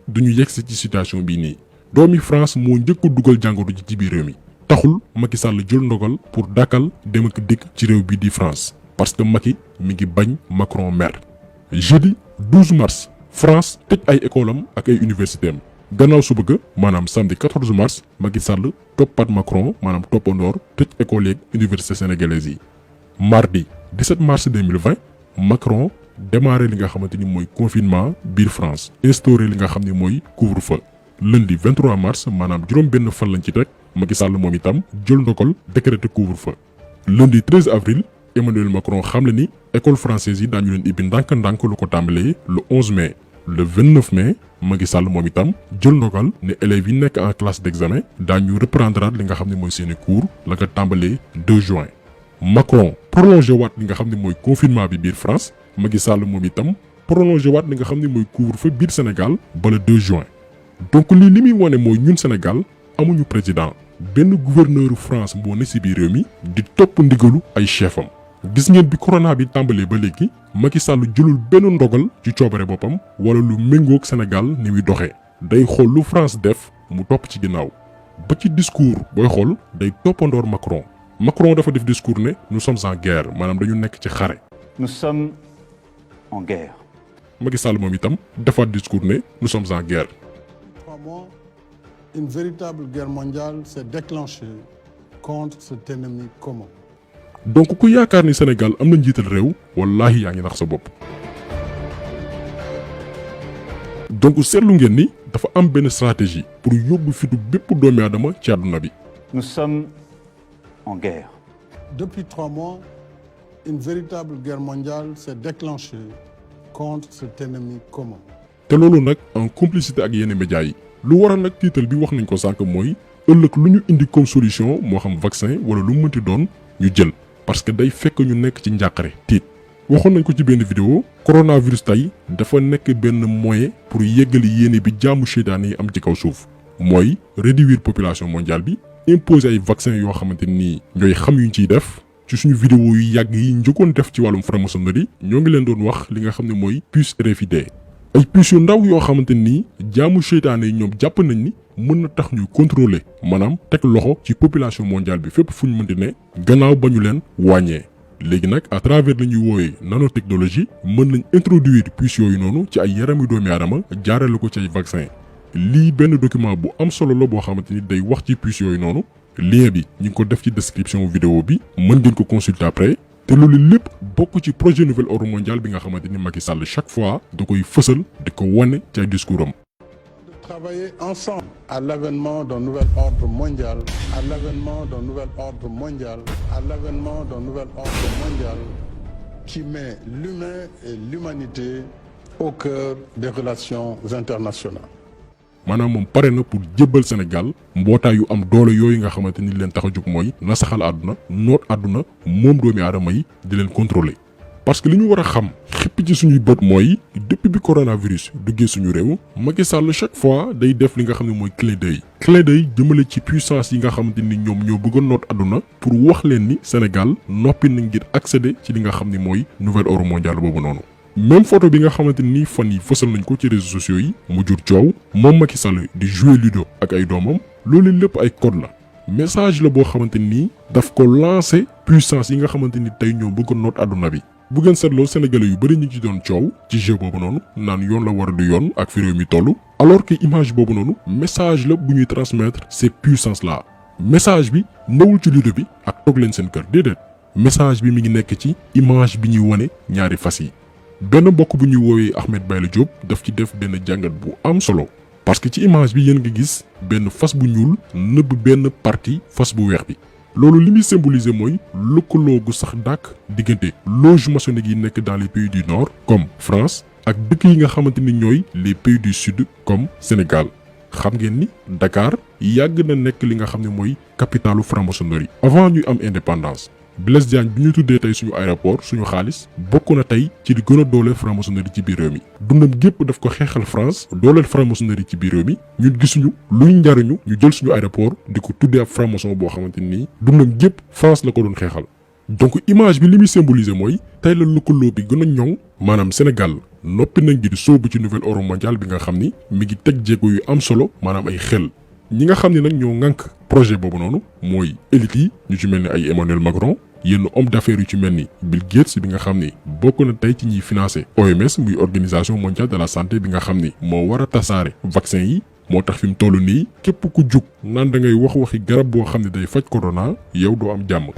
duñu yegsi ci situation bii nii doomi France moo njëkk a dugal jàngoro ji ci biir réew mi taxul Macky Sall jël ndogal pour dakkal dem ak dikk ci réew bi di France parce que Macky mi ngi bañ Macron mer. jeudi 12 mars France tëj ay école am ak ay université am gannaaw suba ga maanaam samedi 14 mars Macky Sall toppaat Macron maanaam toppandoor tëj école yeeg université sénégalaise yi. mardi 17 mars 2020 Macron démarré li nga xamante ni mooy confinement biir France instauré li nga xam ne mooy couvre-feu. lundi 23 mars maanaam juróom-benn fan lañ ci teg Macky Sall moom itam jël ndogal décrété couvre-feu. lundi 13 avril Emmanuel Macron xamle ni école française yi daañu leen ibbi ndànk-ndànk lu ko tàmbalee le 11 mai. le 29 mai Macky Sall moom itam jël ndogal ne élèves yi nekk en classe d'examen daañu reprendre li nga xam ne mooy seeni cours la ko tàmbalee 2 juin. Macron prolongé waat li nga xam ne mooy confinement bi biir France Macky Sall moom itam prolongé waat li nga xam ne mooy couvre-feu biir Sénégal ba le 2 juin. donc lii li muy wane mooy ñun Sénégal amuñu président benn gouverneur France moo ne ci biir réew mi di topp ndigalu ay chefam. gis ngeen bi corona bi tàmbalee ba léegi Macky Sall jëlul benn ndogal ci coobare boppam wala lu méngoog Sénégal ni muy doxee day xool lu France def mu topp ci ginnaaw ba ci discours booy xool day toppandoor Macron. Macron dafa def discours ne nous sommes en guerre maanaam dañu nekk ci xare. nous sommes en guerre. Macky Sall moom itam defaat discours ne nous sommes en guerre. 3 mois, une véritable guerre mondiale s'est déclenchée contre cet ennemi commun. donc ku yaakaar ni Sénégal am na njiital réew wallaahi yaa ngi nax sa bopp. donc seetlu ngeen ni dafa am benn stratégie pour yóbbu fitu bépp doomi aadama ci àdduna bi. nous sommes en guerre. Depuis 3 mois, une véritable guerre mondiale s'est déclenchée contre cet ennemi commun. te loolu nag en complicité ak yenn médias yi lu waral nag tiital bi wax nañ ko sànq mooy ëllëg lu ñu indi comme solution moo xam vaccin wala lu mu mënti doon ñu jël parce que day fekk ñu nekk ci njàqare tiit. waxoon nañ ko ci benn vidéo coronavirus tey dafa nekk benn moyen pour yeggali yéene bi jaamu seytaane yi am ci kaw suuf mooy réduire population mondiale bi imposer ay vaccin yoo xamante ni ñooy xam yuñ ciy def. ci suñu vidéo yu yàgg yi njëkkoon def ci wàllum franc-maçonnerie ñoo ngi leen doon wax li nga xam ne mooy puce RFID ay puces yu ndaw yoo xamante ni jaamu seytaane yi ñoom jàpp nañ ni mën na tax ñu contrôler maanaam teg loxo ci population mondiale bi fépp fu ñu mënti ne gannaaw ba ñu leen wàññee. léegi nag à travers la ñuy woowee nanotechnologie mën nañ introduire puces yooyu noonu ci ay yaramu doomi aadama jaarale ko ci ay vaccin lii benn document bu am solo la boo xamante ni day wax ci puces yooyu noonu. lien bi ñu ngi ko def ci description vidéo bi mën ngeen ko consulter après te loolu lépp bokk ci projet nouvel ordre mondial bi nga xamante ni Macky Sall chaque fois da koy fësal di ko wane ci ay discours am. De travailler ensemble à l'avènement d'un nouvel ordre mondial, à l'avènement d'un nouvel ordre mondial, à l'avènement d'un nouvel ordre mondial qui met l'humain et l'humanité au cœur des relations internationales. maanaam moom pare na pour jébbal Sénégal mbootaay yu am doole yooyu nga xamante ni leen tax a jóg mooy nasaxal àdduna noot àdduna moom doomi aadama yi di leen contrôler. parce que li ñu war a xam xippi ci suñuy bët mooy depuis bi coronavirus duggee suñu réew Macky Sall chaque fois day def li nga xam ne mooy clin d'œil jëmale ci puissance yi nga xamante ni ñoom ñoo bëgg a noot àdduna pour wax leen ni Sénégal noppi na ngir accéder ci li nga xam ni mooy nouvel ordre mondial boobu noonu. même photo bi nga xamante ni fan yi fësal nañ ko ci réseaux sociaux yi mu jur coow moom Macky Sall di jouer ludo ak ay doomam loolu lépp ay code la message la boo xamante ni daf ko lancer puissance yi nga xamante ni tey ñoo bëgg a noot àdduna bi. bu ngeen seetloo sénégalais yu bëri ñu ci doon coow ci jeu boobu noonu naan yoon la war a du yoon ak fi réew mi toll alors que image boobu noonu message la bu ñuy transmettre ces puissances là message bi newul ci ludo bi ak toog leen seen kër déedéet message bi mi ngi nekk ci image bi ñuy wane ñaari fas yi. benn mbokk bu ñuy woowee Ahmed Bayla Diop daf ci def benn jàngat bu am solo parce que ci image bi yéen nga gis benn fas bu ñuul nëbb benn partie fas bu weex bi loolu li muy symboliser mooy lëkkaloo gu sax dàkk diggante loge maçonnique yi nekk dans les pays du nord comme France ak dëkk yi nga xamante ni ñooy les pays du sud comme Sénégal xam ngeen ni Dakar yàgg na nekk li nga xam ne mooy capitalu franc-maçonnerie avant ñuy am indépendance. Blaise Diagne bi ñu tuddee tey suñu aéroport suñu xaalis bokk na tey ci di gën a dooleel franc-maçonnerie ci biir réew mi dundam gépp daf ko xeexal France dooleel franc-maçonnerie ci biir réew mi ñun gisuñu luy njariñu ñu jël suñu aéroport di ko tuddee ab franc-maçon boo xamante ni dundam gépp France la ko doon xeexal donc image bi li muy symboliser mooy tey la lëkkaloo bi gën a ñoŋ maanaam Sénégal noppi nañ ngir sóobu ci nouvel ordre mondial bi nga xam ni mi ngi teg jéego yu am solo maanaam ay xel ñi nga xam ne nag ñoo ŋànk projet boobu noonu mooy élite yi ñu ci mel ni ay Emmanuel Macron yenn homme d'affaires yu ci mel ni Bill Gates bi nga xam ni bokk na tey ci ñiy financé OMS muy organisation mondiale de la santé bi nga xam ni moo war a tasaare vaccin yi moo tax fi mu toll nii képp ku jug naan da ngay wax waxi garab boo xam ne day faj corona yow doo am jàmm.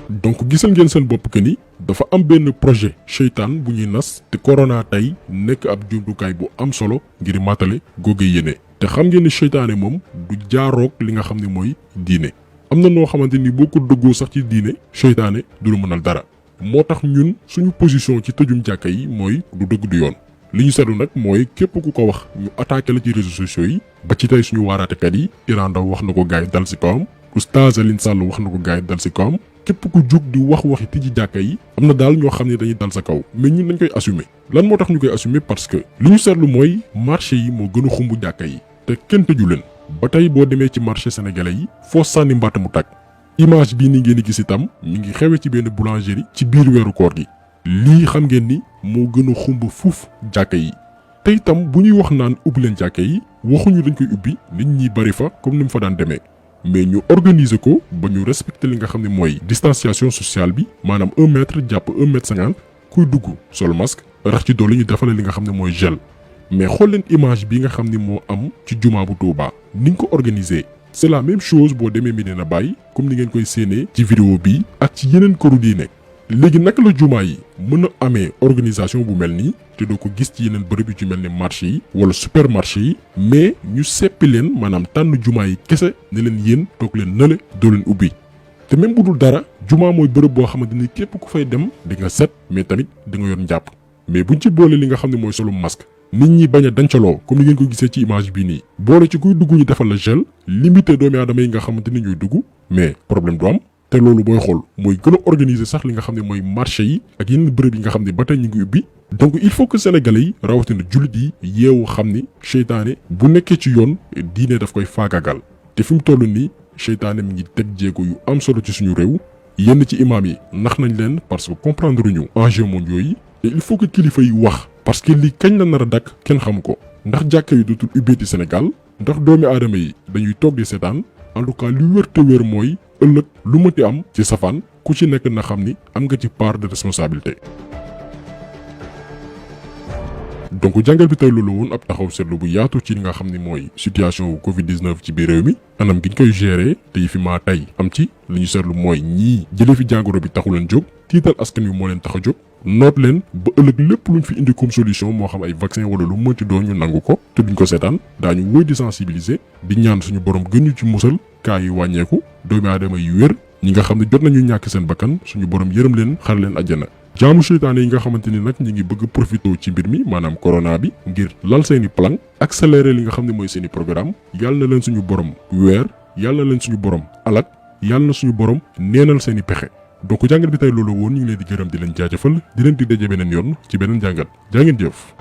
donc gisal ngeen seen bopp que ni dafa am benn projet seytaan bu ñuy nas te corona tey nekk ab jumtukaay bu am solo ngir matale googe yéene te xam ngeen ni seytaane moom du jaaroog li nga xam ne mooy diine am na noo xamante ni boo ko dëggoo sax ci diine seytaane du la mënal dara moo tax ñun suñu position ci tëjum jàkka yi mooy du dëgg du yoon li ñu seetlu nag mooy képp ku ko wax ñu attaqué la ci réseaux sociaux yi ba ci tey suñu waaraatekat yi Iran Ndaw wax na ko gaay dal si kawam Oustaz Alioune Sall wax na ko gaay dal si kawam képp ku jug di wax waxi tijji jàkka yi am na daal ñoo xam ne dañuy dal sa kaw mais ñun dañ koy assumer lan moo tax ñu koy assumer parce que li ñu seetlu mooy marché yi moo gën a xumb jàkka yi te kenn tëju leen ba tey boo demee ci marché sénégalais yi foo sànni mbaata mu tàkk image bii ni ngeen di gis itam mi ngi xewe ci benn boulangerie ci biir weeru koor gi lii xam ngeen ni moo gën a xumb fuuf jàkka yi te itam bu ñuy wax naan ubbi leen jàkka yi waxuñu dañ koy ubbi nit ñi bari fa comme ni mu fa daan demee mais ñu organiser ko ba ñu respecter li nga xam ne mooy distanciation sociale bi maanaam 1 mètre jàpp 1 mètre 50 kuy dugg sol masque rax ci doole ñu defale li nga xam ne mooy gel mais xool leen image bi nga xam ni moo am ci jumaa bu Touba niñ ko organiser c'est la même chose boo demee Medina Baye comme ni ngeen koy séenee ci vidéo bi ak ci yeneen këru diine léegi naka la jumaa yi mën a amee organisation bu mel nii te doo ko gis ci yeneen bërëb yu ci mel ne marché yi wala supermarché yi mais ñu seppi leen maanaam tànn jumaa yi kese ne leen yéen toog leen nële doo leen ubbi te même bu dul dara jumaa mooy bërëb boo xamante ni képp ku fay dem di nga set mais tamit di nga yor njàpp mais buñ ci boole li nga xam ne mooy solu masque nit ñi bañ a dancaloo comme ni ngeen ko gisee ci image bii nii boole ci kuy dugg ñu defal la gel limité doomi aadama yi nga xamante ni ñooy dugg mais problème du am te loolu booy xool mooy gën a organiser sax li nga xam ne mooy marché yi ak yeneen bërëb yi nga xam ne ba tey ñu ngi ubbi donc il faut que sénégalais yi rawatina jullit yi yeewu xam ni seytaane bu nekkee ci yoon diine daf koy faagagal te fi mu toll nii seytaane mi ngi teg jéego yu am solo ci suñu réew yenn ci imaam yi nax nañ leen parce que comprendre ñu enjeux mondiaux yi te il faut que kilifa yi wax parce que lii kañ la nar a dakk kenn xamu ko ndax jàkka yi dootul ubbeeti Sénégal ndax doomi aadama yi dañuy toog di seetaan en tout cas li wér te wér mooy ëllëg lu mënti am ci safaan ku ci nekk na xam ni am nga ci part de responsabilité. donc jàngal bi tey loolu woon ab taxaw seetlu bu yaatu ci li nga xam ni mooy situation Covid 19 ci biir réew mi anam gi ñu koy gérer te yi fi maa tey am ci li ñu seetlu mooy ñii jëlee fi jàngoro bi taxu leen jóg tiital askan wi moo leen tax a jóg noot leen ba ëllëg lépp luñ fi indi comme solution moo xam ay vaccin wala lu mënti doon ñu nangu ko te duñ ko seetaan daañu wëy di sensibiliser di ñaan suñu borom gën ñu ci musal kaa yi wàññeeku doomi aadama yu wér ñi nga xam ne jot nañu ñàkk seen bakkan suñu borom yërëm leen xar leen àjjana jaamu seytaane yi nga xamante ni nag ñi ngi bëgg profité ci mbir mi maanaam corona bi ngir lal seeni plan accélérer li nga xam ne mooy seeni programme yàlla na leen suñu borom weer yàlla na leen suñu borom alak yàlla na suñu borom neenal seeni pexe donc jàngat bi tey loolu woon ñu ngi leen di gërëm di leen jaajëfal di leen di daje beneen yoon ci beneen jàngat jaa ngeen jëf